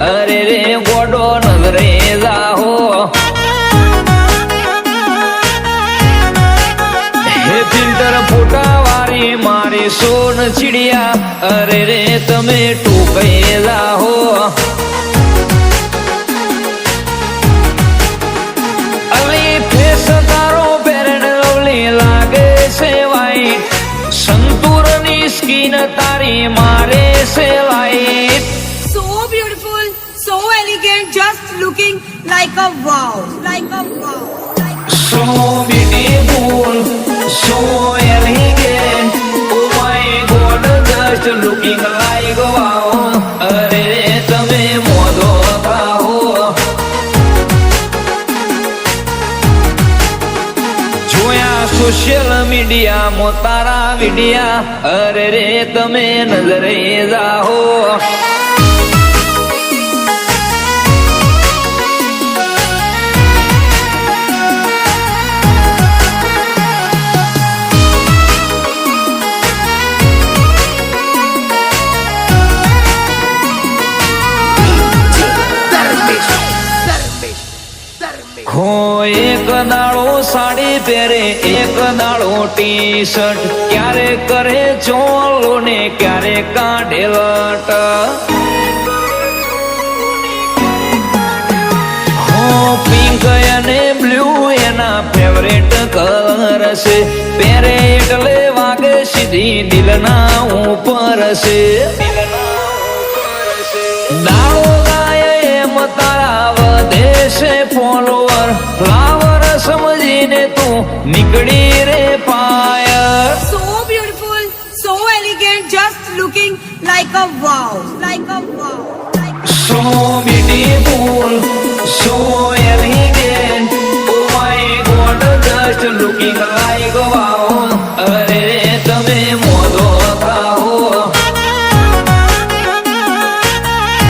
અરે રે ગોડો નજરે જાહો હે ફિલ્ટર ફોટા વાળી મારી સોન ચીડિયા અરે રે તમે ટૂંકાઈ જાહો અલી ફેસ તારો પેરેડ લવલી લાગે છે વાઈટ સંતુરની સ્કીન તારી મારે છે light So beautiful, so elegant, just looking like a wow, like a wow. So beautiful, so elegant. Oh my God, just looking like wow. અરે તમે મોદો થાઓ જોયા સોશિયલ મીડિયામાં તારા વિડિયા અરે રે તમે નજરે જાહો હો એક દાડો સાડી પહેરે એક દાડો ટી શર્ટ ક્યારે કરે ચોલો ને ક્યારે કાઢે લટ હો પિંક અને બ્લુ એના ફેવરેટ કલર છે પહેરે એટલે વાગે સીધી દિલના ઉપર છે દાડો ગાય એમ તારા વધે છે ફોલોવર ફ્લાવર સમજીને તું નીકળી રે પાયર So beautiful, so elegant, just looking like a wow, like a wow. So beautiful, so elegant. Oh my God, just looking like a wow.